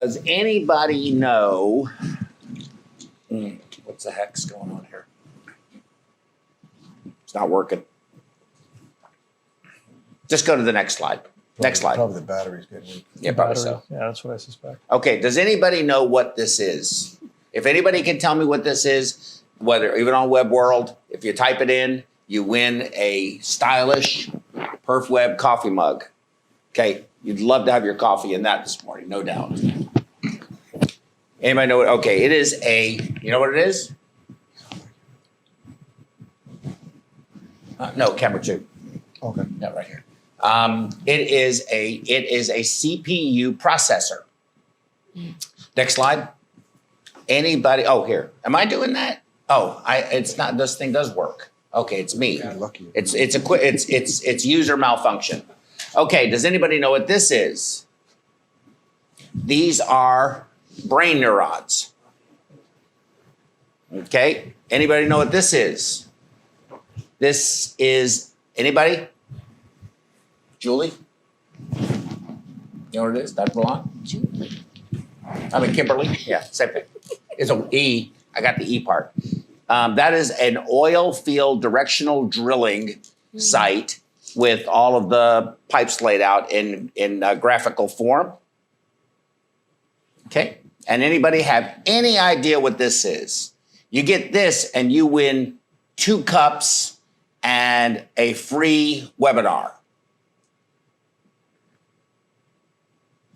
Does anybody know what's the heck's going on here? It's not working. Just go to the next slide. Next slide. Probably the battery's getting weak. Yeah, probably so. Yeah, that's what I suspect. Okay, does anybody know what this is? If anybody can tell me what this is, whether even on Web World, if you type it in, you win a stylish PerfWeb coffee mug. Okay, you'd love to have your coffee in that this morning, no doubt. Anybody know what? Okay, it is you know what it is? No, camera 2. Okay. Yeah, right here. It is a CPU processor. Next slide. Anybody? Oh, here. Am I doing that? Oh, it's not. This thing does work. Okay, it's me. You're lucky. It's user malfunction. Okay, does anybody know what this is? These are brain neurons. Okay, anybody know what this is? This is anybody? Julie? You know what it is? Dr. Milan? Julie. I mean, Kimberly? Yeah, same thing. It's an E. I got the E part. That is an oil field directional drilling site with all of the pipes laid out in graphical form. Okay. And anybody have any idea what this is? You get this and you win 2 cups and a free webinar.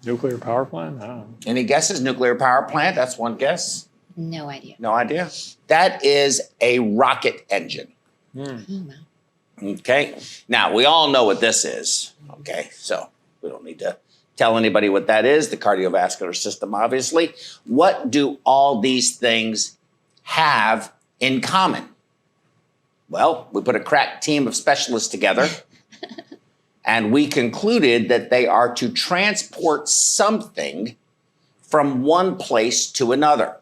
Nuclear power plant? I don't know. Any guesses? Nuclear power plant? That's one guess. No idea. No idea. That is a rocket engine. Oh, wow. Okay. Now, we all know what this is. Okay. So we don't need to tell anybody what that is. The cardiovascular system, obviously. What do all these things have in common? Well, we put a crack team of specialists together and we concluded that they are to transport something from one place to another.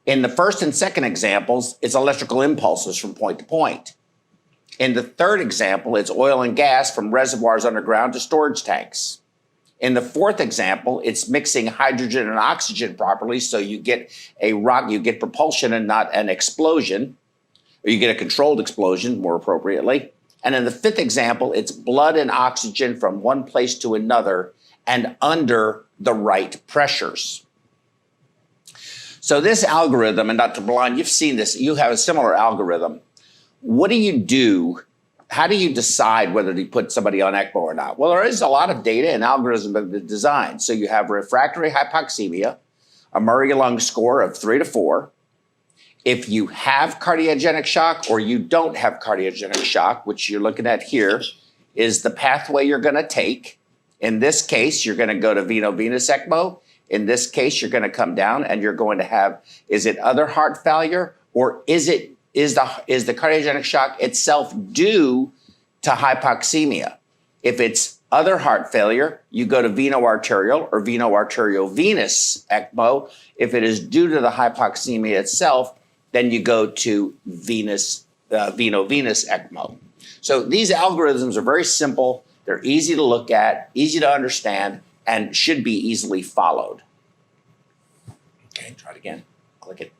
In the first and second examples, it's electrical impulses from point to point. In the third example, it's oil and gas from reservoirs underground to storage tanks. In the fourth example, it's mixing hydrogen and oxygen properly so you get you get propulsion and not an explosion, or you get a controlled explosion, more appropriately. And in the fifth example, it's blood and oxygen from one place to another and under the right pressures. So this algorithm, and Dr. Milan, you've seen this, you have a similar algorithm. What do you do? How do you decide whether to put somebody on ECMO or not? Well, there is a lot of data and algorithm of the design. So you have refractory hypoxemia, a Murray lung score of 3 to 4. If you have cardiogenic shock or you don't have cardiogenic shock, which you're looking at here, is the pathway you're going to take. In this case, you're going to go to veno-venous ECMO. In this case, you're going to come down and you're going to have, is it other heart failure or is the cardiogenic shock itself due to hypoxemia? If it's other heart failure, you go to veno-arterial or veno-arterial-venous ECMO. If it is due to the hypoxemia itself, then you go to veno-venous ECMO. So these algorithms are very simple. They're easy to look at, easy to understand, and should be easily followed. Okay, try it again. Click it.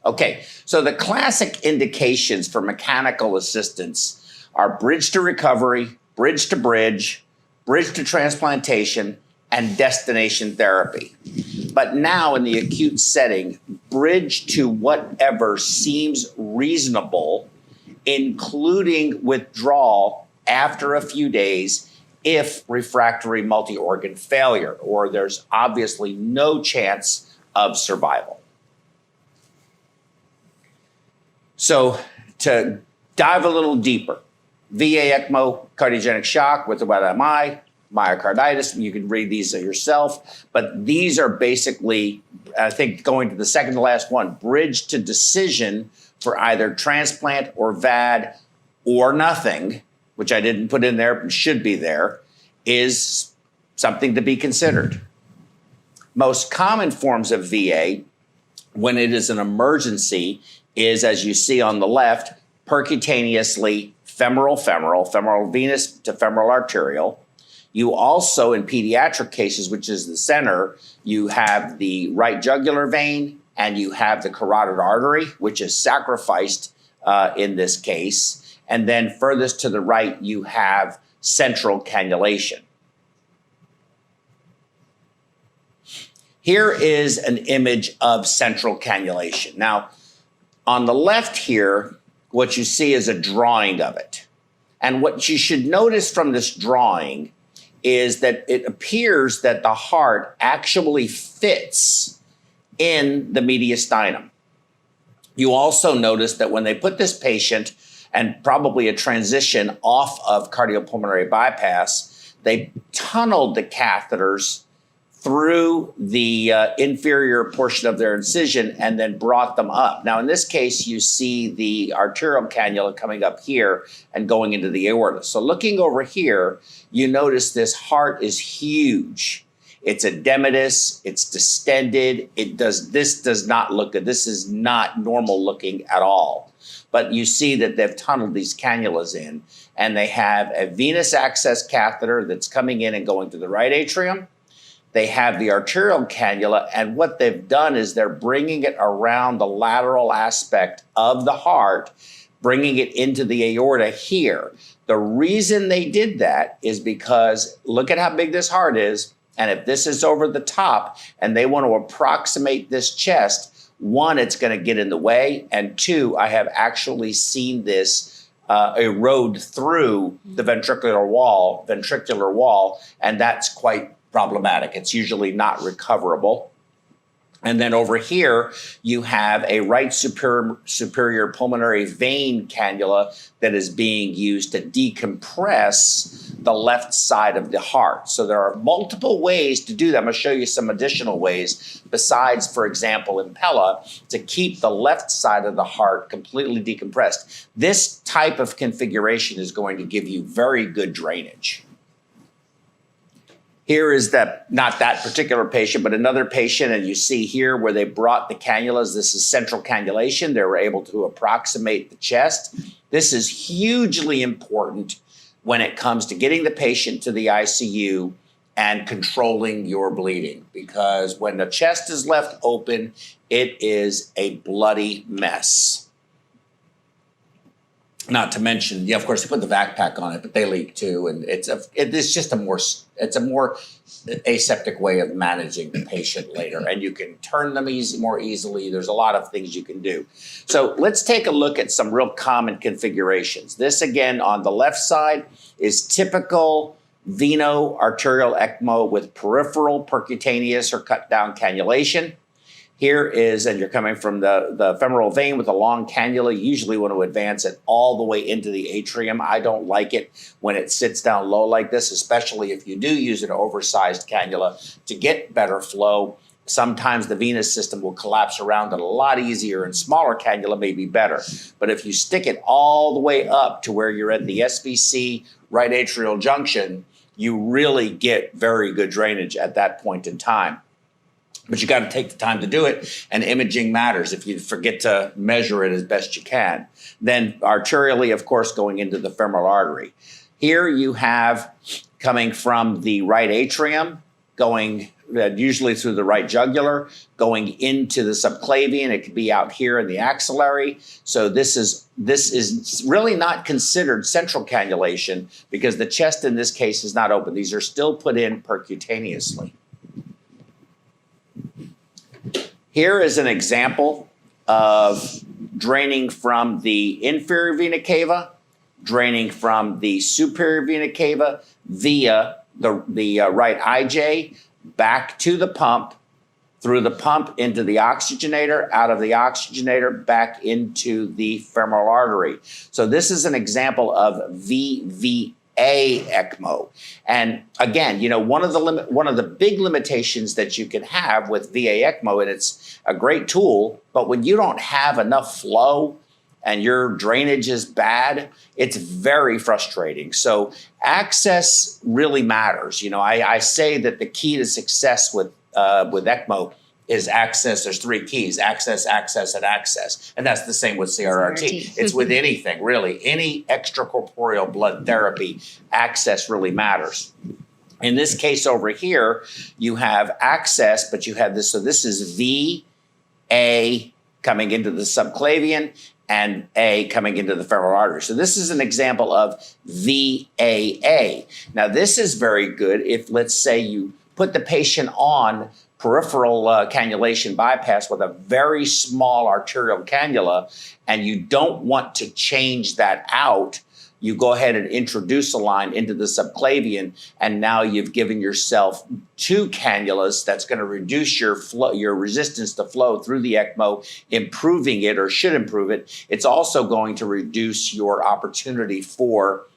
Okay, so the classic indications for mechanical assistance are bridge to recovery, bridge to bridge, bridge to transplantation, and destination therapy. But now in the acute setting, bridge to whatever seems reasonable, including withdrawal after a few days if refractory multi-organ failure, or there's obviously no chance of survival. So to dive a little deeper, VA ECMO, cardiogenic shock with about MI, myocarditis, you can read these yourself, but these are basically, I think going to the second to last one, bridge to decision for either transplant or VAD or nothing, which I didn't put in there, but should be there, is something to be considered. Most common forms of VA, when it is an emergency, is, as you see on the left, percutaneously femoral venous to femoral arterial. You also, in pediatric cases, which is the center, you have the right jugular vein and you have the carotid artery, which is sacrificed in this case. And then furthest to the right, you have central cannulation. Here is an image of central cannulation. Now, on the left here, what you see is a drawing of it. And what you should notice from this drawing is that it appears that the heart actually fits in the mediastinum. You also notice that when they put this patient, and probably a transition off of cardiopulmonary bypass, they tunneled the catheters through the inferior portion of their incision and then brought them up. Now, in this case, you see the arterial cannula coming up here and going into the aorta. So looking over here, you notice this heart is huge. It's edematous, it's distended. This does not look good. This is not normal looking at all. But you see that they've tunneled these cannulas in, and they have a venous access catheter that's coming in and going to the right atrium. They have the arterial cannula, and what they've done is they're bringing it around the lateral aspect of the heart, bringing it into the aorta here. The reason they did that is because look at how big this heart is, and if this is over the top and they want to approximate this chest, one, it's going to get in the way, and two, I have actually seen this erode through the ventricular wall, and that's quite problematic. It's usually not recoverable. And then over here, you have a right superior pulmonary vein cannula that is being used to decompress the left side of the heart. So there are multiple ways to do that. I'm going to show you some additional ways besides, for example, Impella, to keep the left side of the heart completely decompressed. This type of configuration is going to give you very good drainage. Here is not that particular patient, but another patient, and you see here where they brought the cannulas. This is central cannulation. They were able to approximate the chest. This is hugely important when it comes to getting the patient to the ICU and controlling your bleeding, because when the chest is left open, it is a bloody mess. Not to mention, yeah, of course, they put the vac pack on it, but they leak too, and it's just a more aseptic way of managing the patient later, and you can turn them more easily. There's a lot of things you can do. So let's take a look at some real common configurations. This again on the left side is typical veno-arterial ECMO with peripheral percutaneous or cut down cannulation. Here is, and you're coming from the femoral vein with a long cannula. You usually want to advance it all the way into the atrium. I don't like it when it sits down low like this, especially if you do use an oversized cannula to get better flow. Sometimes the venous system will collapse around it a lot easier, and smaller cannula may be better. But if you stick it all the way up to where you're at the SVC right atrial junction, you really get very good drainage at that point in time. But you got to take the time to do it, and imaging matters if you forget to measure it as best you can. Then arterially, of course, going into the femoral artery. Here you have coming from the right atrium, going usually through the right jugular, going into the subclavian. It could be out here in the axillary. So this is really not considered central cannulation because the chest in this case is not open. These are still put in percutaneously. Here is an example of draining from the inferior vena cava, draining from the superior vena cava via the right IJ, back to the pump, through the pump into the oxygenator, out of the oxygenator, back into the femoral artery. So this is an example of VVA ECMO. And again, you know, one of the big limitations that you can have with VA ECMO, and it's a great tool, but when you don't have enough flow and your drainage is bad, it's very frustrating. So access really matters. You know, I say that the key to success with ECMO is access. There's three keys: access, access, and access. And that's the same with CRRT. It's with anything, really. Any extracorporeal blood therapy, access really matters. In this case over here, you have access, but you have this. So this is VA coming into the subclavian and A coming into the femoral artery. So this is an example of VAA. Now this is very good if, let's say, you put the patient on peripheral cannulation bypass with a very small arterial cannula and you don't want to change that out. You go ahead and introduce a line into the subclavian, and now you've given yourself 2 cannulas that's going to reduce your flow, your resistance to flow through the ECMO, improving it, or should improve it. It's also going to reduce your opportunity for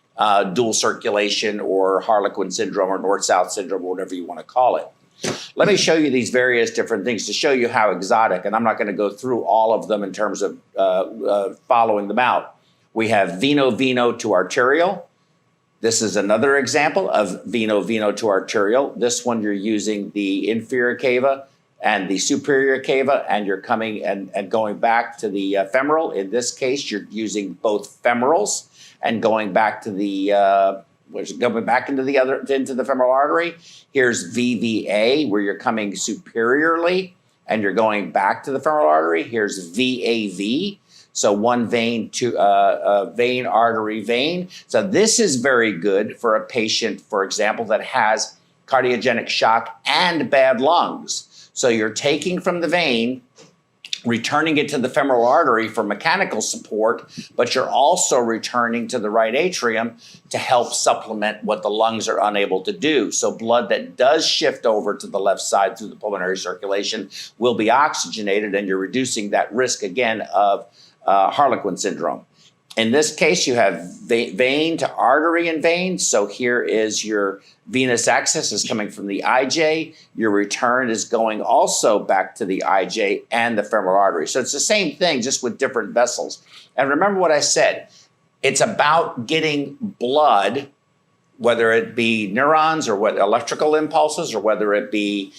dual circulation or Harlequin syndrome or north-south syndrome, or whatever you want to call it. Let me show you these various different things to show you how exotic, and I'm not going to go through all of them in terms of following them out. We have veno-veno to arterial. This is another example of veno-veno to arterial. This one you're using the inferior cava and the superior cava, and you're coming and going back to the femoral. In this case, you're using both femorals and going back to the going back into the femoral artery. Here's VVA, where you're coming superiorly and you're going back to the femoral artery. Here's VAV. So one vein to vein, artery, vein. So this is very good for a patient, for example, that has cardiogenic shock and bad lungs. So you're taking from the vein, returning it to the femoral artery for mechanical support, but you're also returning to the right atrium to help supplement what the lungs are unable to do. So blood that does shift over to the left side through the pulmonary circulation will be oxygenated, and you're reducing that risk again of Harlequin syndrome. In this case, you have vein to artery and vein. So here is your venous access is coming from the IJ. Your return is going also back to the IJ and the femoral artery. So it's the same thing, just with different vessels. And remember what I said. It's about getting blood, whether it be neurons or what electrical impulses, or whether it be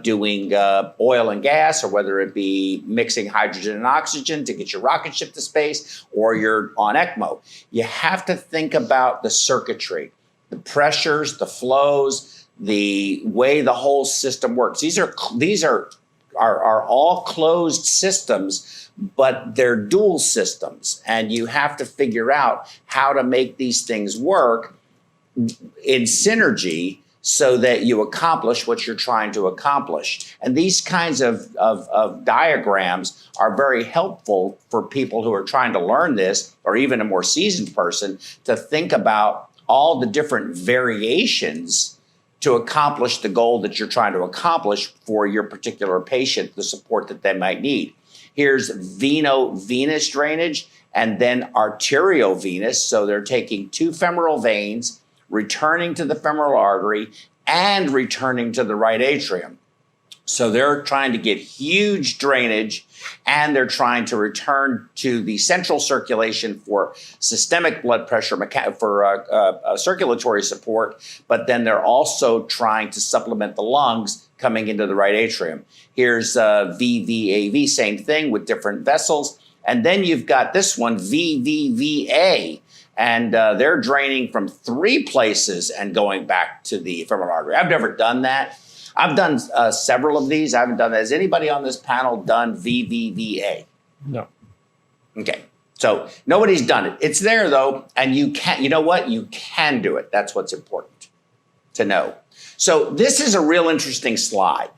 doing oil and gas, or whether it be mixing hydrogen and oxygen to get your rocket ship to space, or you're on ECMO. You have to think about the circuitry, the pressures, the flows, the way the whole system works. These are all closed systems, but they're dual systems, and you have to figure out how to make these things work in synergy so that you accomplish what you're trying to accomplish. And these kinds of diagrams are very helpful for people who are trying to learn this, or even a more seasoned person, to think about all the different variations to accomplish the goal that you're trying to accomplish for your particular patient, the support that they might need. Here's veno-venous drainage, and then arteriovenous. So they're taking 2 femoral veins, returning to the femoral artery, and returning to the right atrium. So they're trying to get huge drainage, and they're trying to return to the central circulation for systemic blood pressure, for circulatory support, but then they're also trying to supplement the lungs coming into the right atrium. Here's VVAV, same thing with different vessels. And then you've got this one, VVVA, and they're draining from 3 places and going back to the femoral artery. I've never done that. I've done several of these. I haven't done that. Has anybody on this panel done VVVA? No. Okay. So nobody's done it. It's there though, and you know what? You can do it. That's what's important to know. So this is a real interesting slide.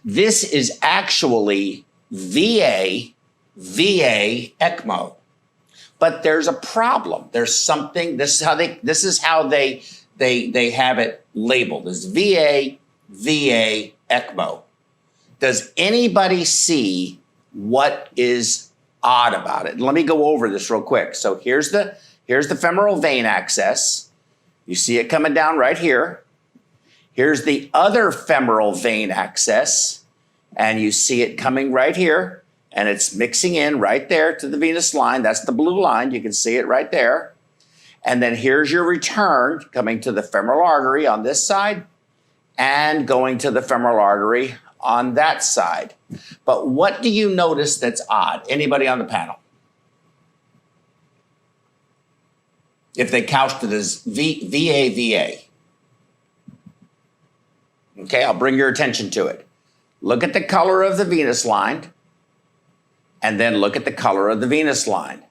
This is actually VA ECMO. But there's a problem. There's something. This is how they have it labeled as VA ECMO. Does anybody see what is odd about it? Let me go over this real quick. So here's the femoral vein access. You see it coming down right here. Here's the other femoral vein access, and you see it coming right here. And it's mixing in right there to the venous line. That's the blue line. You can see it right there. And then here's your return coming to the femoral artery on this side and going to the femoral artery on that side. But what do you notice that's odd? Anybody on the panel? If they couched it as VAVA. Okay, I'll bring your attention to it. Look at the color of the venous line, and then look at the color of the venous line.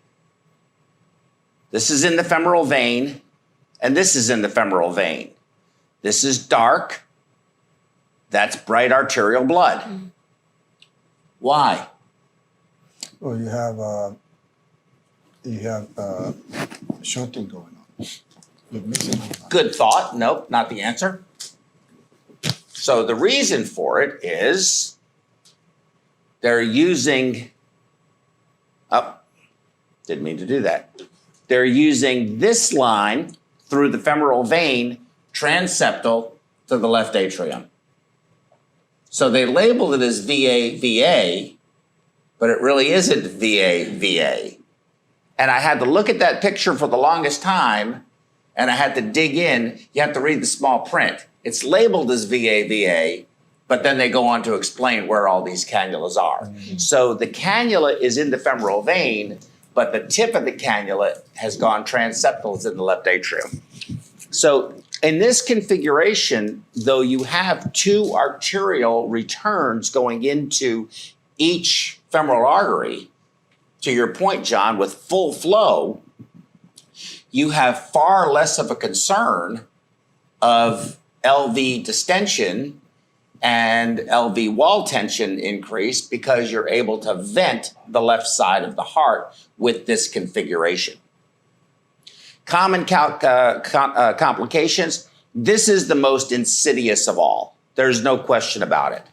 This is in the femoral vein, and this is in the femoral vein. This is dark. That's bright arterial blood. Why? Well, you have shunting going on. You're mixing going on. Good thought. Nope, not the answer. So the reason for it is they're using, didn't mean to do that. They're using this line through the femoral vein, transeptal to the left atrium. So they labeled it as VA, but it really isn't VA. And I had to look at that picture for the longest time, and I had to dig in. You have to read the small print. It's labeled as VA, but then they go on to explain where all these cannulas are. Mm-hmm. So the cannula is in the femoral vein, but the tip of the cannula has gone transeptal, it's in the left atrium. So in this configuration, though you have two arterial returns going into each femoral artery, to your point, John, with full flow, you have far less of a concern of LV distension and LV wall tension increase because you're able to vent the left side of the heart with this configuration. Common complications, this is the most insidious of all. There's no question about it.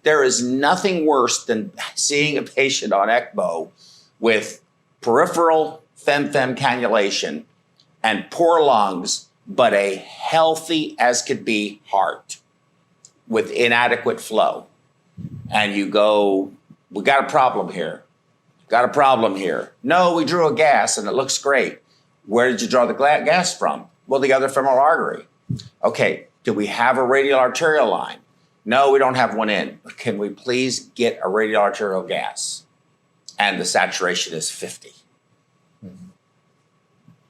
There is nothing worse than seeing a patient on ECMO with peripheral fem-fem cannulation and poor lungs, but a healthy as could be heart with inadequate flow. And you go, we got a problem here. Got a problem here. No, we drew a gas and it looks great. Where did you draw the gas from? Well, the other femoral artery. Okay, do we have a radial arterial line? No, we don't have one in. Can we please get a radial arterial gas? And the saturation is 50. Mm-hmm.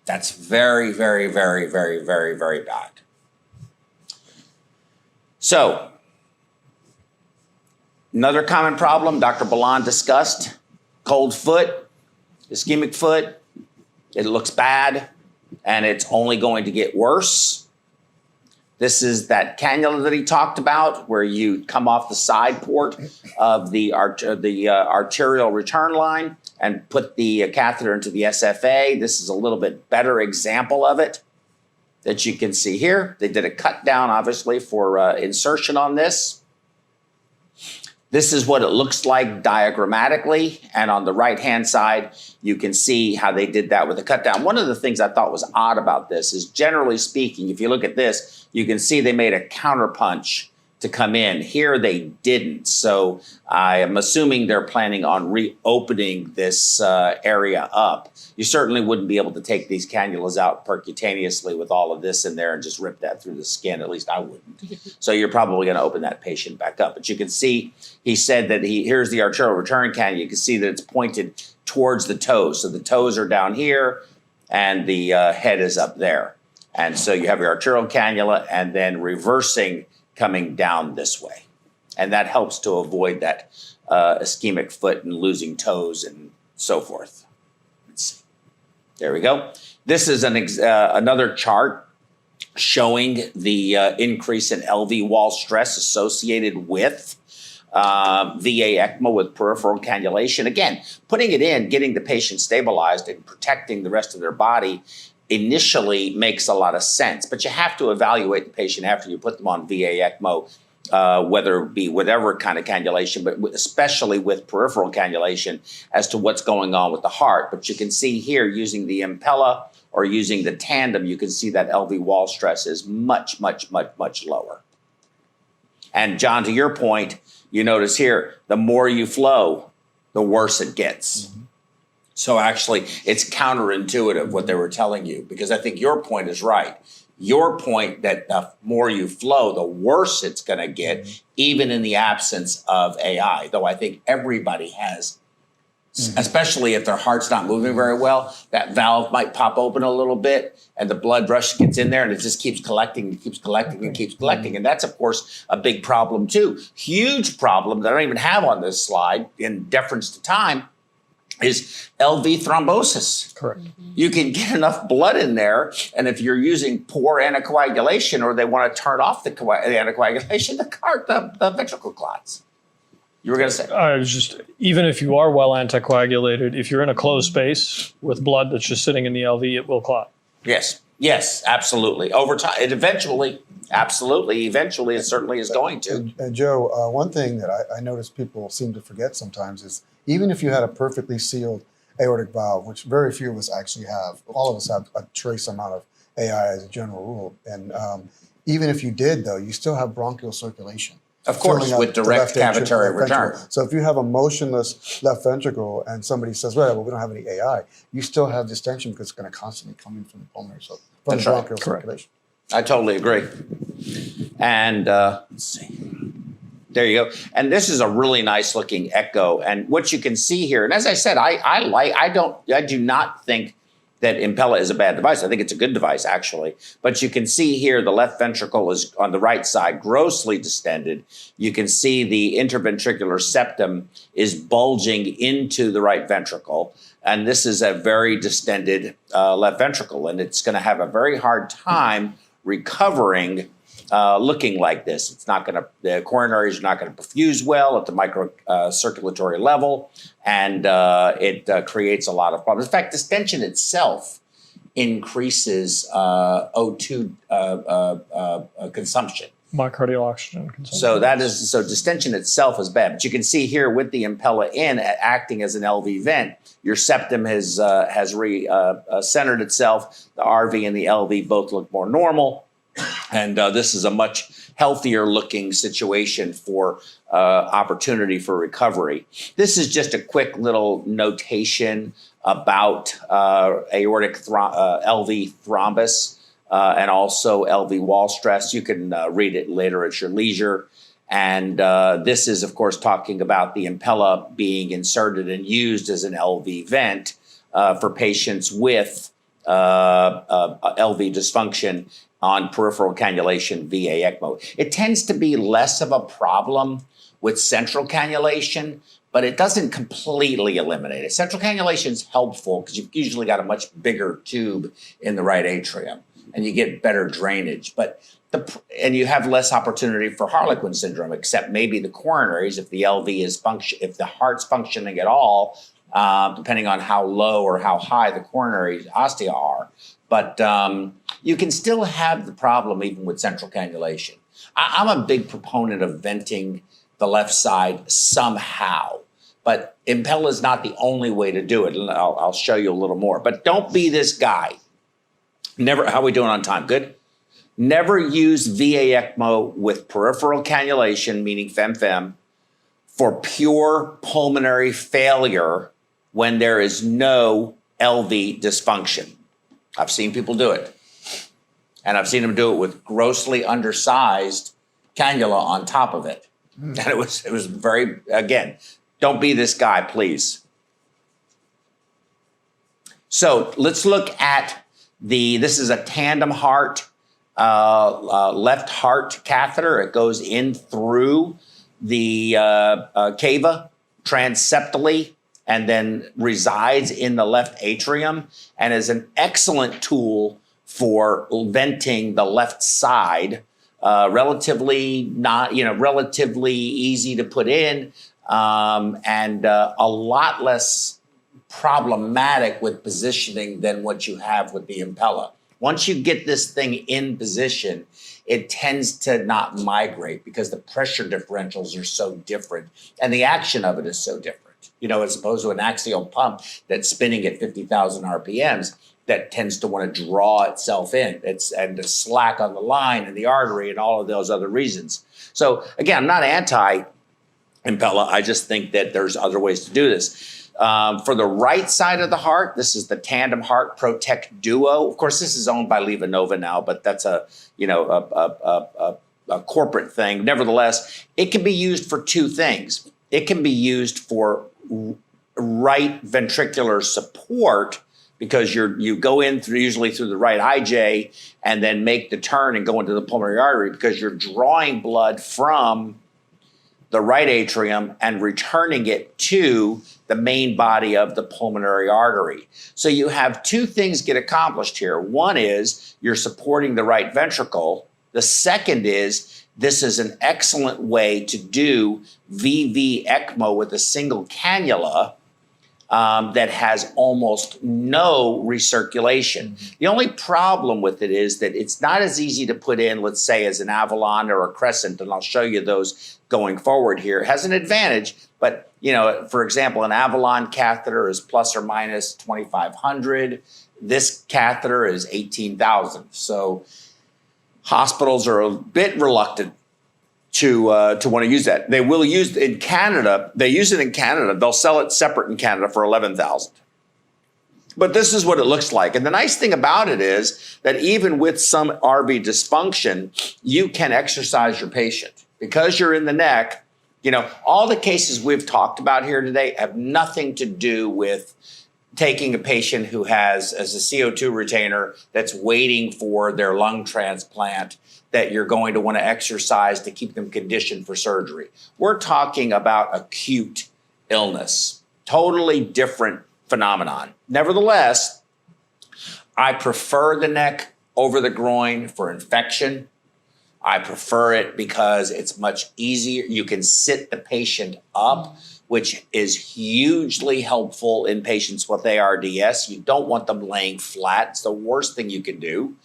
That's very, very, very, very, very, very bad. So, another common problem Dr. Balan discussed, cold foot, ischemic foot. It looks bad, and it's only going to get worse. This is that cannula that he talked about, where you come off the side port of the arterial return line and put the catheter into the SFA. This is a little bit better example of it that you can see here. They did a cut down, obviously, for insertion on this. This is what it looks like diagrammatically, and on the right-hand side, you can see how they did that with the cut down. One of the things I thought was odd about this is, generally speaking, if you look at this, you can see they made a counterpunch to come in. Here they didn't, so I am assuming they're planning on reopening this area up. You certainly wouldn't be able to take these cannulas out percutaneously with all of this in there and just rip that through the skin. At least I wouldn't. So you're probably going to open that patient back up. But you can see, he said that here's the arterial return cannula. You can see that it's pointed towards the toes. So the toes are down here and the head is up there. And so you have your arterial cannula and then reversing coming down this way. And that helps to avoid that ischemic foot and losing toes and so forth. Let's see. There we go. This is another chart showing the increase in LV wall stress associated with VA ECMO with peripheral cannulation. Again, putting it in, getting the patient stabilized and protecting the rest of their body initially makes a lot of sense, but you have to evaluate the patient after you put them on VA ECMO, whether it be whatever kind of cannulation, but especially with peripheral cannulation as to what's going on with the heart. But you can see here using the Impella or using the tandem, you can see that LV wall stress is much, much, much, much lower. And John, to your point, you notice here, the more you flow, the worse it gets. Mm-hmm. So actually, it's counterintuitive what they were telling you, because I think your point is right. Your point that the more you flow, the worse it's going to get, even in the absence of AI, though I think everybody has especially if their heart's not moving very well. That valve might pop open a little bit and the blood rush gets in there and it just keeps collecting and keeps collecting and keeps collecting. And that's, of course, a big problem too. Huge problem that I don't even have on this slide in deference to time is LV thrombosis. Correct. You can get enough blood in there, and if you're using poor anticoagulation or they want to turn off the anticoagulation, the ventricle clots. You were going to say? I was just, even if you are well anticoagulated, if you're in a closed space with blood that's just sitting in the LV, it will clot. Yes, absolutely. Over time, it eventually it certainly is going to. And Joe, one thing that I notice people seem to forget sometimes is even if you had a perfectly sealed aortic valve, which very few of us actually have, all of us have a trace amount of AI as a general rule. And even if you did, though, you still have bronchial circulation. Of course, with direct cavitary return. So if you have a motionless left ventricle and somebody says, well, we don't have any AI, you still have distension because it's going to constantly come in from the pulmonary, so from the bronchial circulation. I totally agree. And let's see. There you go. And this is a really nice looking echo. And what you can see here, and as I said, I do not think that Impella is a bad device. I think it's a good device, actually. But you can see here the left ventricle is on the right side, grossly distended. You can see the interventricular septum is bulging into the right ventricle. And this is a very distended left ventricle. And it's going to have a very hard time recovering looking like this. It's not going to, the coronaries are not going to perfuse well at the microcirculatory level, and it creates a lot of problems. In fact, distension itself increases O2 consumption. Myocardial oxygen consumption. So distension itself is bad. But you can see here with the Impella in acting as an LV vent, your septum has centered itself. The RV and the LV both look more normal. And this is a much healthier looking situation for opportunity for recovery. This is just a quick little notation about aortic LV thrombus and also LV wall stress. You can read it later at your leisure. And this is, of course, talking about the Impella being inserted and used as an LV vent for patients with LV dysfunction on peripheral cannulation VA ECMO. It tends to be less of a problem with central cannulation, but it doesn't completely eliminate it. Central cannulation is helpful because you've usually got a much bigger tube in the right atrium and you get better drainage, and you have less opportunity for Harlequin syndrome, except maybe the coronaries, if the LV is if the heart's functioning at all, depending on how low or how high the coronary ostia are. But you can still have the problem even with central cannulation. I'm a big proponent of venting the left side somehow, but Impella is not the only way to do it. And I'll show you a little more. But don't be this guy. Never. How are we doing on time? Good. Never use VA ECMO with peripheral cannulation, meaning fem-fem, for pure pulmonary failure when there is no LV dysfunction. I've seen people do it. And I've seen them do it with grossly undersized cannula on top of it. And it was very, again, don't be this guy, please. So let's look at this is a tandem heart, left heart catheter. It goes in through the cava transeptally and then resides in the left atrium and is an excellent tool for venting the left side. Relatively easy to put in, and a lot less problematic with positioning than what you have with the Impella. Once you get this thing in position, it tends to not migrate because the pressure differentials are so different and the action of it is so different. As opposed to an axial pump that's spinning at 50,000 RPMs that tends to want to draw itself in. And the slack on the line and the artery and all of those other reasons. So again, I'm not anti-Impella. I just think that there's other ways to do this. For the right side of the heart, this is the Tandem Heart Protect Duo. Of course, this is owned by LivaNova now, but that's a corporate thing. Nevertheless, it can be used for two things. It can be used for right ventricular support, because you go in usually through the right IJ and then make the turn and go into the pulmonary artery, because you're drawing blood from the right atrium and returning it to the main body of the pulmonary artery. So you have two things get accomplished here. One is you're supporting the right ventricle. The second is this is an excellent way to do VV ECMO with a single cannula that has almost no recirculation. The only problem with it is that it's not as easy to put in, let's say, as an Avalon or a Crescent, and I'll show you those going forward here. It has an advantage, but for example, an Avalon catheter is plus or minus 2,500. This catheter is 18,000. So hospitals are a bit reluctant to want to use that. They will use it in Canada. They use it in Canada. They'll sell it separate in Canada for 11,000. But this is what it looks like. And the nice thing about it is that even with some RV dysfunction, you can exercise your patient. Because you're in the neck, all the cases we've talked about here today have nothing to do with taking a patient who has as a CO2 retainer that's waiting for their lung transplant, that you're going to want to exercise to keep them conditioned for surgery. We're talking about acute illness, totally different phenomenon. Nevertheless, I prefer the neck over the groin for infection. I prefer it because it's much easier. You can sit the patient up, which is hugely helpful in patients with ARDS. You don't want them laying flat. It's the worst thing you can do.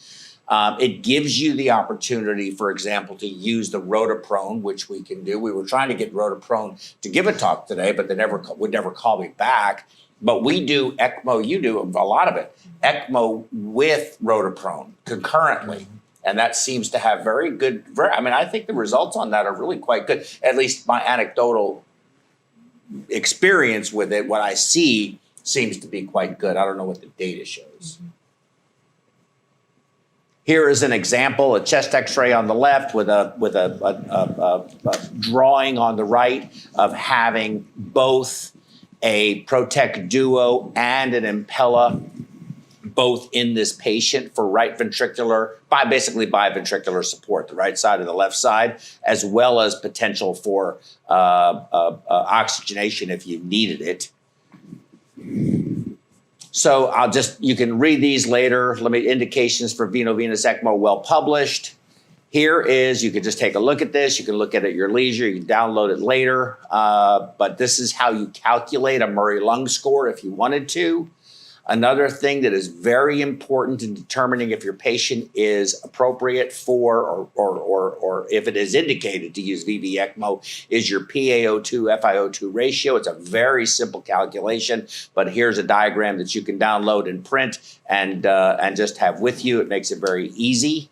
It gives you the opportunity, for example, to use the rotaprone, which we can do. We were trying to get rotaprone to give a talk today, but they would never call me back. But we do ECMO, you do a lot of it, ECMO with rotaprone concurrently. And that seems to have I think the results on that are really quite good. At least my anecdotal experience with it, what I see seems to be quite good. I don't know what the data shows. Here is an example, a chest x-ray on the left with a drawing on the right of having both a Protect Duo and an Impella both in this patient for right ventricular, basically biventricular support, the right side and the left side, as well as potential for oxygenation if you needed it. So you can read these later. Indications for veno-venous ECMO, well published. Here is, you can just take a look at this. You can look at it at your leisure. You can download it later. But this is how you calculate a Murray lung score if you wanted to. Another thing that is very important in determining if your patient is appropriate for or if it is indicated to use VV ECMO is your PaO2 FiO2 ratio. It's a very simple calculation, but here's a diagram that you can download and print and just have with you. It makes it very easy.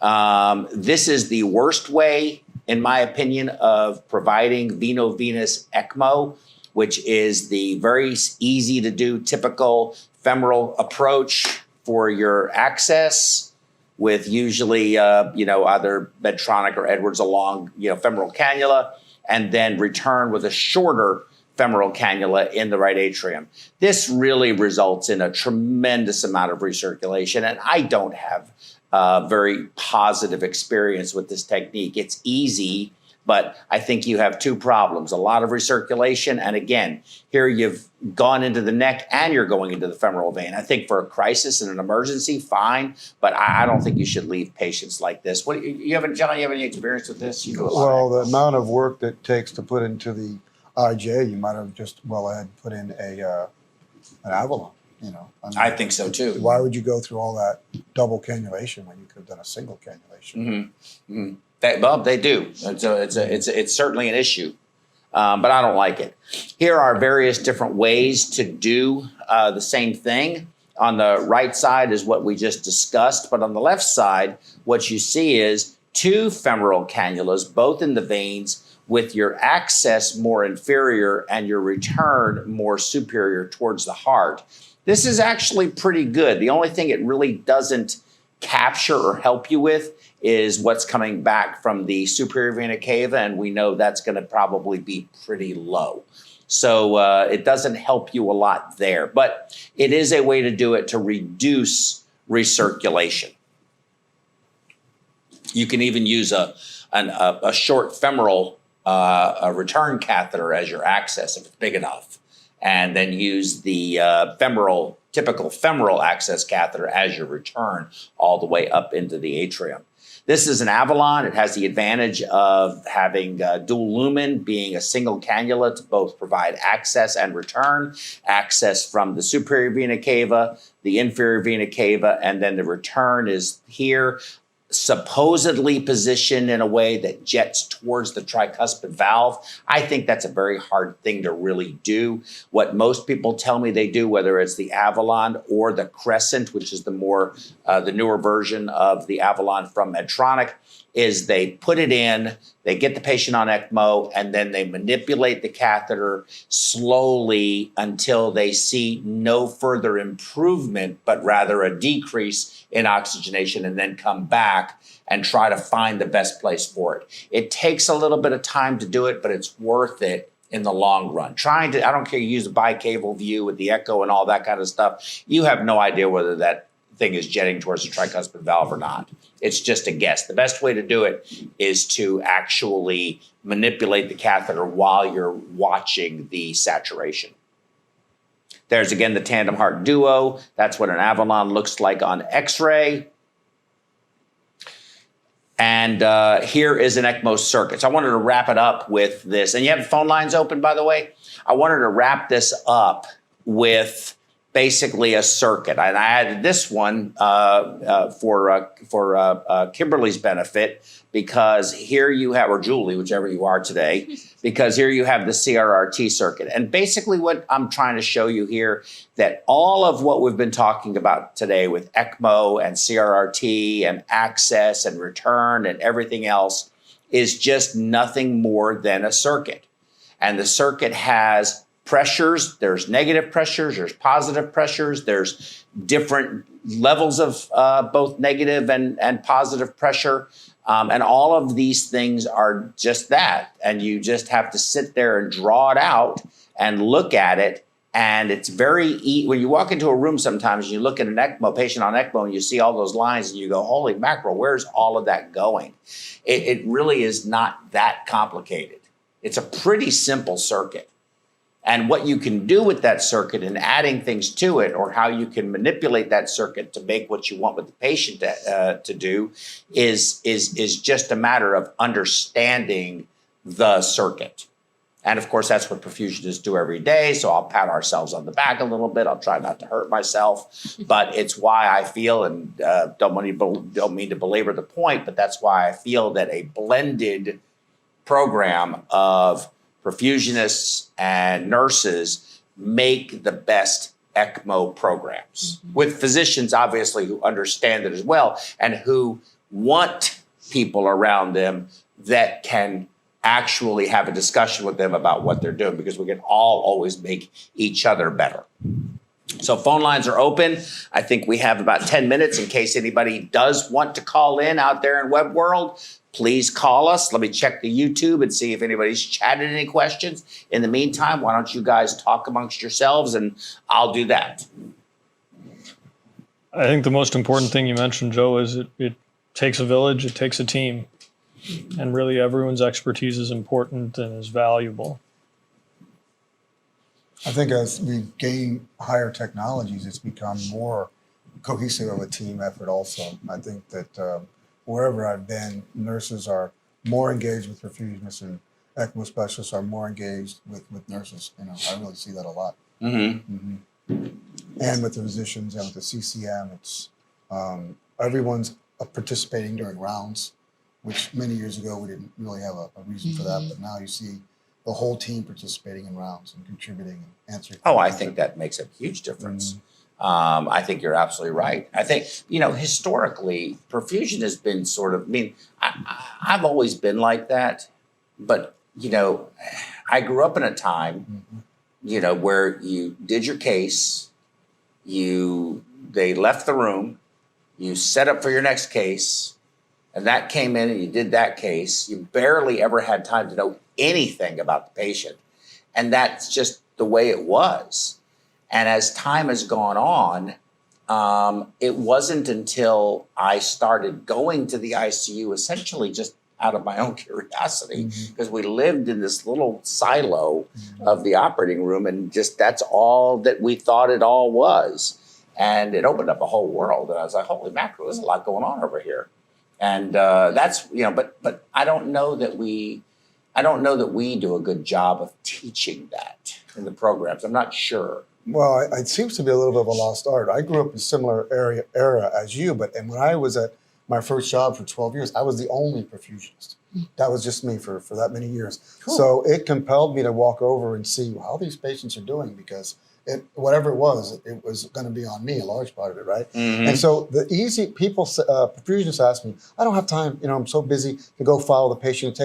This is the worst way, in my opinion, of providing veno-venous ECMO, which is the very easy to do typical femoral approach for your access with usually, either Medtronic or Edwards along, femoral cannula, and then return with a shorter femoral cannula in the right atrium. This really results in a tremendous amount of recirculation, and I don't have very positive experience with this technique. It's easy, but I think you have two problems: a lot of recirculation, and again, here you've gone into the neck and you're going into the femoral vein. I think for a crisis and an emergency, fine, but I don't think you should leave patients like this. John, you have any experience with this? You do a lot. Well, the amount of work that it takes to put into the IJ, you might have just put in an Avalon. I think so too. Why would you go through all that double cannulation when you could have done a single cannulation? Mm-hmm. They do. It's certainly an issue, but I don't like it. Here are various different ways to do the same thing. On the right side is what we just discussed, but on the left side, what you see is two femoral cannulas, both in the veins, with your access more inferior and your return more superior towards the heart. This is actually pretty good. The only thing it really doesn't capture or help you with is what's coming back from the superior vena cava, and we know that's going to probably be pretty low. So it doesn't help you a lot there, but it is a way to do it to reduce recirculation. You can even use a short femoral return catheter as your access if it's big enough, and then use the typical femoral access catheter as your return all the way up into the atrium. This is an Avalon. It has the advantage of having dual lumen, being a single cannula to both provide access and return, access from the superior vena cava, the inferior vena cava, and then the return is here, supposedly positioned in a way that jets towards the tricuspid valve. I think that's a very hard thing to really do. What most people tell me they do, whether it's the Avalon or the Crescent, which is the newer version of the Avalon from Medtronic, is they put it in, they get the patient on ECMO, and then they manipulate the catheter slowly until they see no further improvement, but rather a decrease in oxygenation, and then come back and try to find the best place for it. It takes a little bit of time to do it, but it's worth it in the long run. I don't care, you use a bicaval view with the echo and all that kind of stuff. You have no idea whether that thing is jetting towards the tricuspid valve or not. It's just a guess. The best way to do it is to actually manipulate the catheter while you're watching the saturation. There's again the tandem heart duo. That's what an Avalon looks like on X-ray. And here is an ECMO circuit. So I wanted to wrap it up with this. And you have phone lines open, by the way. I wanted to wrap this up with basically a circuit. And I added this one for Kimberly's benefit, because here you have, or Julie, whichever you are today, because here you have the CRRT circuit. And basically what I'm trying to show you here, that all of what we've been talking about today with ECMO and CRRT and access and return and everything else is just nothing more than a circuit. And the circuit has pressures. There's negative pressures, there's positive pressures, there's different levels of both negative and positive pressure. And all of these things are just that. And you just have to sit there and draw it out and look at it. And it's very easy. When you walk into a room sometimes, you look at an ECMO patient on ECMO and you see all those lines and you go, holy mackerel, where's all of that going? It really is not that complicated. It's a pretty simple circuit. And what you can do with that circuit and adding things to it, or how you can manipulate that circuit to make what you want with the patient to do is just a matter of understanding the circuit. And of course, that's what perfusionists do every day. So I'll pat ourselves on the back a little bit. I'll try not to hurt myself, but it's why I feel, and don't mean to belabor the point, but that's why I feel that a blended program of perfusionists and nurses make the best ECMO programs, with physicians obviously who understand it as well and who want people around them that can actually have a discussion with them about what they're doing, because we can all always make each other better. So phone lines are open. I think we have about 10 minutes in case anybody does want to call in out there in web world. Please call us. Let me check the YouTube and see if anybody's chatted any questions. In the meantime, why don't you guys talk amongst yourselves, and I'll do that. I think the most important thing you mentioned, Joe, is it takes a village, it takes a team. And really everyone's expertise is important and is valuable. I think as we gain higher technologies, it's become more cohesive of a team effort also. I think that wherever I've been, nurses are more engaged with perfusionists, and ECMO specialists are more engaged with nurses. You know, I really see that a lot. And with the physicians and with the CCM, it's everyone's participating during rounds, which many years ago we didn't really have a reason for that, but now you see the whole team participating in rounds and contributing and answering. Oh, I think that makes a huge difference. I think you're absolutely right. I think, historically, perfusion has been sort of, I've always been like that, but, I grew up in a time, where you did your case, they left the room, you set up for your next case, and that came in and you did that case, you barely ever had time to know anything about the patient. And that's just the way it was. And as time has gone on, it wasn't until I started going to the ICU essentially just out of my own curiosity, because we lived in this little silo of the operating room, and just that's all that we thought it all was. And it opened up a whole world. And I was like, holy mackerel, there's a lot going on over here. And that's, but I don't know that we do a good job of teaching that in the programs. I'm not sure. Well, it seems to be a little bit of a lost art. I grew up in a similar era as you, and when I was at my first job for 12 years, I was the only perfusionist. That was just me for that many years. Cool. So it compelled me to walk over and see how these patients are doing, because whatever it was going to be on me, a large part of it, right? And so the easy people, perfusionists ask me, I don't have time, I'm so busy to go follow the patient.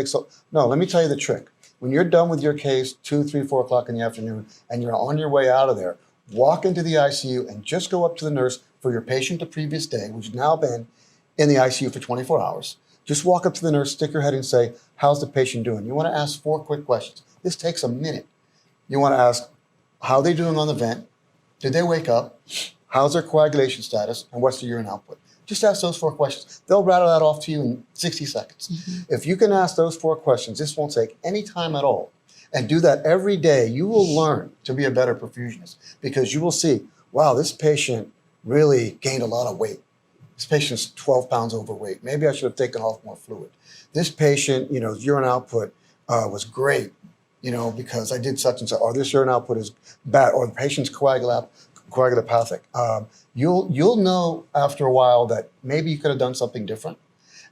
No, let me tell you the trick. When you're done with your case, 2, 3, 4 o'clock in the afternoon, and you're on your way out of there, walk into the ICU and just go up to the nurse for your patient the previous day, which has now been in the ICU for 24 hours. Just walk up to the nurse, stick your head and say, how's the patient doing? You want to ask 4 quick questions. This takes a minute. You want to ask, how are they doing on the vent? Did they wake up? How's their coagulation status? And what's the urine output? Just ask those 4 questions. They'll rattle that off to you in 60 seconds. If you can ask those 4 questions, this won't take any time at all, and do that every day, you will learn to be a better perfusionist, because you will see, wow, this patient really gained a lot of weight. This patient's 12 pounds overweight. Maybe I should have taken off more fluid. This patient, urine output was great, because I did such and such. Or this urine output is bad. Or the patient's coagulopathic. You'll know after a while that maybe you could have done something different.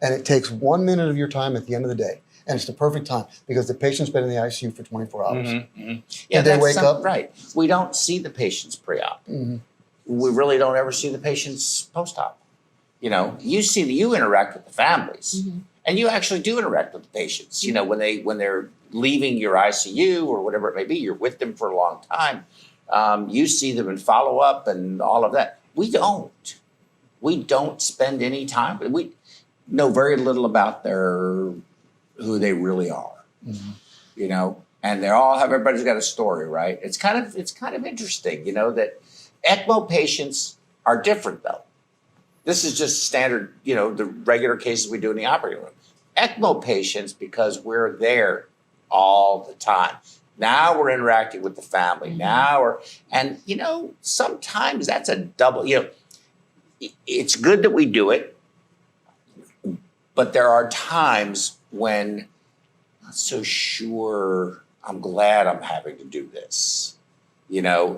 And it takes 1 minute of your time at the end of the day. And it's the perfect time, because the patient's been in the ICU for 24 hours. Yeah, Did they wake up? Right. We don't see the patients pre-op. We really don't ever see the patients post-op. You interact with the families, and you actually do interact with the patients. When they're leaving your ICU or whatever it may be, you're with them for a long time. You see them in follow-up and all of that. We don't. We don't spend any time. We know very little about who they really are. And everybody's got a story, right? It's kind of interesting, that ECMO patients are different though. This is just standard, the regular cases we do in the operating room. ECMO patients, because we're there all the time. Now we're interacting with the family. Sometimes that's a double, it's good that we do it, but there are times when I'm not so sure I'm glad I'm having to do this.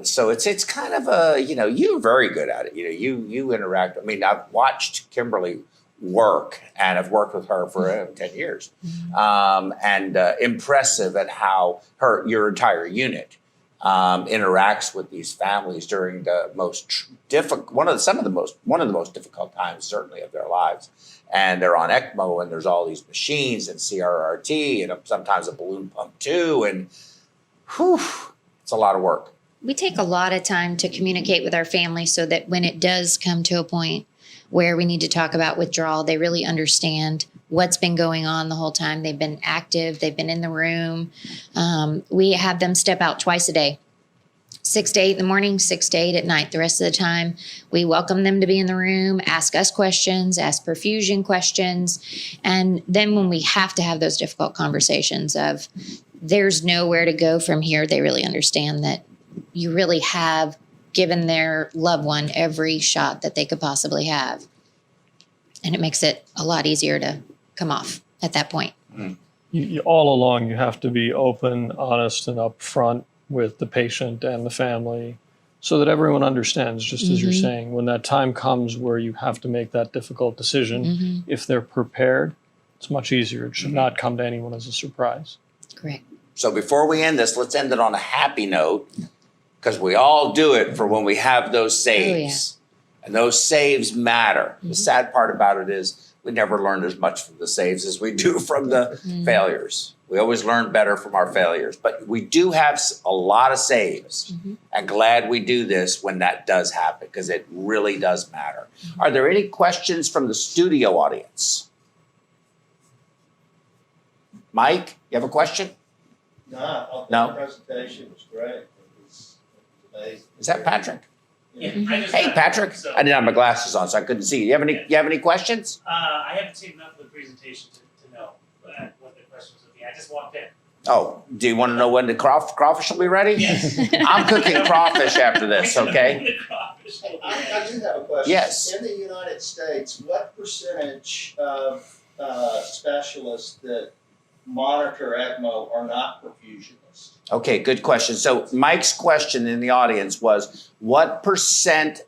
So it's kind of you're very good at it. You interact. I mean, I've watched Kimberly work, and I've worked with her for 10 years. And impressive at how your entire unit interacts with these families during the most difficult, one of the most difficult times certainly of their lives. And they're on ECMO, and there's all these machines and CRRT and sometimes a balloon pump too. And it's a lot of work. We take a lot of time to communicate with our family so that when it does come to a point where we need to talk about withdrawal, they really understand what's been going on the whole time. They've been active. They've been in the room. We have them step out twice a day, 6 to 8 in the morning, 6 to 8 at night. The rest of the time, we welcome them to be in the room, ask us questions, ask perfusion questions. And then when we have to have those difficult conversations of there's nowhere to go from here, they really understand that you really have given their loved one every shot that they could possibly have. And it makes it a lot easier to come off at that point. All along, you have to be open, honest, and upfront with the patient and the family so that everyone understands, just as you're saying, when that time comes where you have to make that difficult decision, if they're prepared, it's much easier. It should not come to anyone as a surprise. Correct. So before we end this, let's end it on a happy note, because we all do it for when we have those saves. And those saves matter. The sad part about it is we never learn as much from the saves as we do from the failures. We always learn better from our failures. But we do have a lot of saves. And glad we do this when that does happen, because it really does matter. Are there any questions from the studio audience? Mike, you have a question? No, I thought No? the presentation was great. It was amazing. Is that Patrick? Yeah. Hey, Patrick. I didn't have my glasses on, so I couldn't see you. You have any questions? I haven't seen enough of the presentation to know what the questions would be. I just walked in. Oh, do you want to know when the crawfish will be ready? Yes. I'm cooking crawfish after this, okay? The crawfish will be I ready. do have a question. Yes. In the United States, what percentage of specialists that monitor ECMO are not perfusionists? Okay, good question. So Mike's question in the audience was, what percentage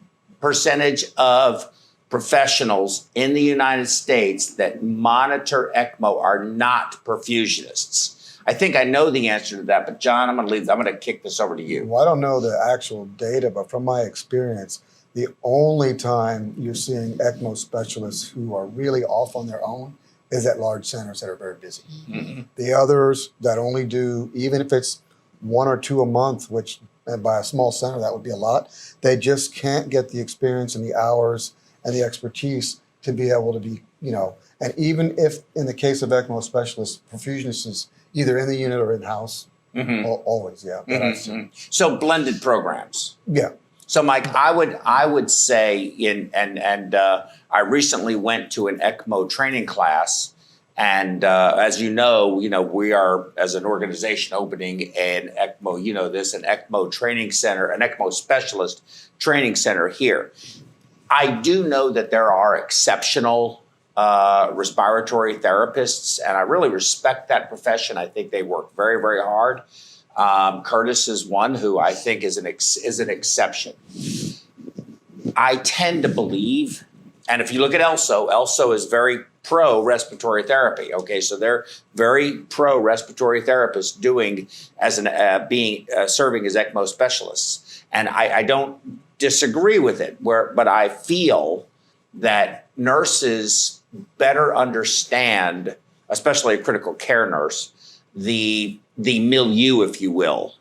of professionals in the United States that monitor ECMO are not perfusionists? I think I know the answer to that, but John, I'm going to kick this over to you. Well, I don't know the actual data, but from my experience, the only time you're seeing ECMO specialists who are really off on their own is at large centers that are very busy. Mm-hmm. The others that only do, even if it's 1 or 2 a month, which by a small center, that would be a lot, they just can't get the experience and the hours and the expertise to be able to be, and even if in the case of ECMO specialists, perfusionists is either in the unit or in-house, Mm-hmm. always, yeah. that I've seen. So blended programs. Yeah. So Mike, I would say I recently went to an ECMO training class, and as you know, we are as an organization opening an ECMO, an ECMO training center, an ECMO specialist training center here. I do know that there are exceptional respiratory therapists, and I really respect that profession. I think they work very, very hard. Curtis is one who I think is an exception. I tend to believe, and if you look at ELSO is very pro respiratory therapy. Okay, so they're very pro respiratory therapists doing as serving as ECMO specialists, and I don't disagree with it. But I feel that nurses better understand, especially a critical care nurse, the milieu, if you will.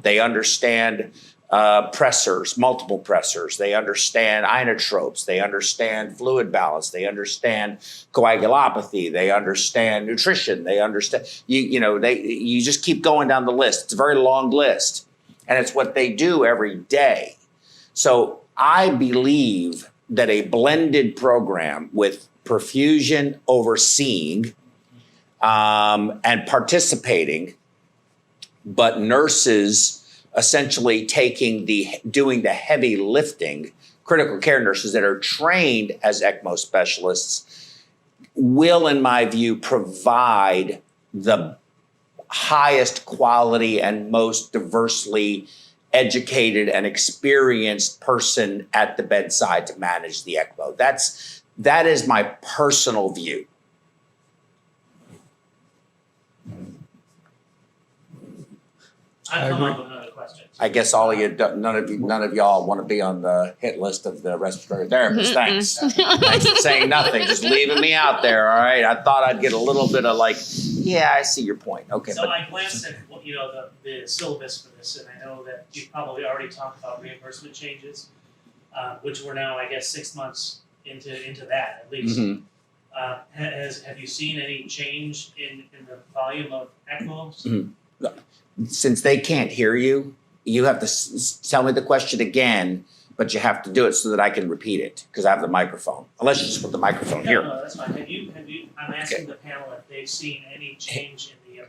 They understand pressors, multiple pressors. They understand inotropes. They understand fluid balance. They understand coagulopathy. They understand nutrition. They understand, you just keep going down the list. It's a very long list, and it's what they do every day. So I believe that a blended program with perfusion overseeing and participating, but nurses essentially doing the heavy lifting, critical care nurses that are trained as ECMO specialists will, in my view, provide the highest quality and most diversely educated and experienced person at the bedside to manage the ECMO. That is my personal view. I've come up with another question. I guess none of y'all want to be on the hit list of the respiratory therapists. Thanks. Thanks for saying nothing, just leaving me out there. All right. I thought I'd get a little bit of yeah, I see your point. Okay. So I glanced at the syllabus for this, and I know that you've probably already talked about reimbursement changes, which we're now, I guess, 6 months into that at least. Mhm. Have you seen any change in the volume of ECMOs? Mm-hmm. Since they can't hear you, you have to tell me the question again, but you have to do it so that I can repeat it because I have the microphone. Unless you just put the microphone here. No, that's fine. I'm asking the panel if they've seen any change in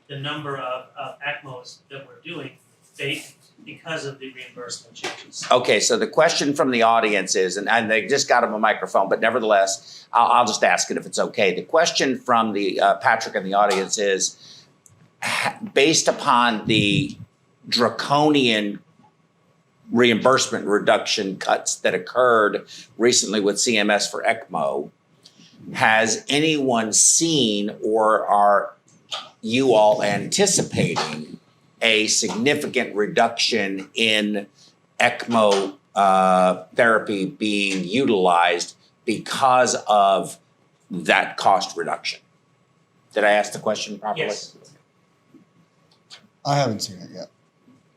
the number of ECMOs that we're doing because of the reimbursement changes. Okay, so the question from the audience is, and they just got him a microphone, but nevertheless, I'll just ask it if it's okay. The question from the Patrick in the audience is, based upon the draconian reimbursement reduction cuts that occurred recently with CMS for ECMO, has anyone seen or are you all anticipating a significant reduction in ECMO therapy being utilized because of that cost reduction? Did I ask the question properly? Yes. I haven't seen it yet.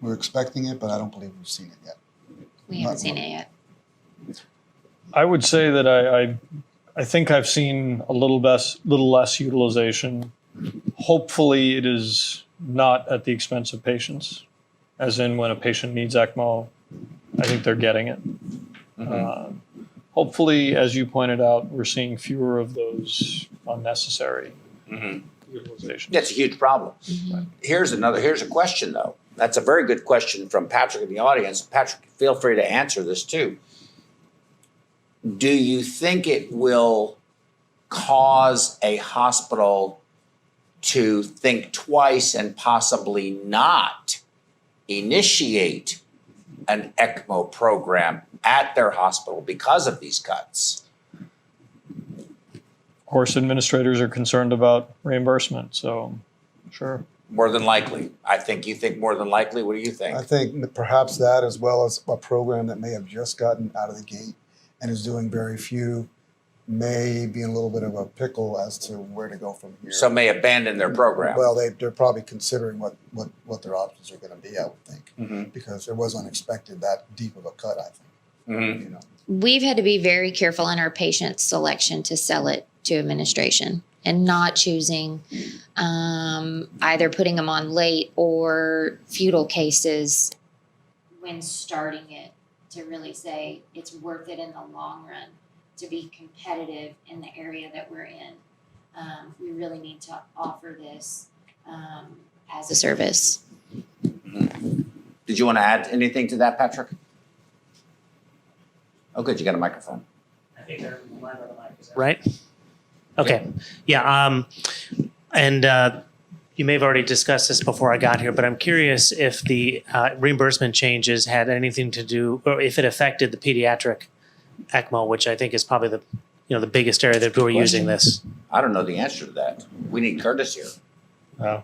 We're expecting it, but I don't believe we've seen it yet. We haven't seen it yet. I would say that I think I've seen a little less utilization Hopefully it is not at the expense of patients, as in when a patient needs ECMO, I think they're getting it. Hopefully, as you pointed out, we're seeing fewer of those unnecessary utilizations. That's a huge problem. Here's a question though. That's a very good question from Patrick in the audience. Patrick, feel free to answer this too. Do you think it will cause a hospital to think twice and possibly not initiate an ECMO program at their hospital because of these cuts? Of course, administrators are concerned about reimbursement, so sure. More than likely. You think more than likely. What do you think? I think that perhaps that, as well as a program that may have just gotten out of the gate and is doing very few, may be in a little bit of a pickle as to where to go from here. So may abandon their program. Well, they're probably considering what their options are going to be, I would think, because it was unexpected that deep of a cut, I think. You know. We've had to be very careful in our patient selection to sell it to administration and not choosing either putting them on late or futile cases when starting it, to really say it's worth it in the long run to be competitive in the area that we're in. We really need to offer this as a service. Did you want to add anything to that, Patrick? Oh, good. You got a microphone. I think they're live on the mic, is that right? Okay. Yeah. And you may have already discussed this before I got here, but I'm curious if the reimbursement changes had anything to do, or if it affected the pediatric ECMO, which I think is probably the biggest area that we're using this. I don't know the answer to that. We need Curtis here.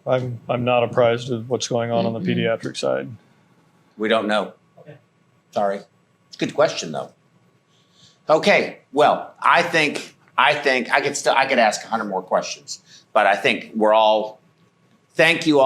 I'm not apprised of what's going on the pediatric side. We don't know. Okay. Sorry. It's a good question though. Okay. Well, I think I could ask 100 more questions, but I think thank you all.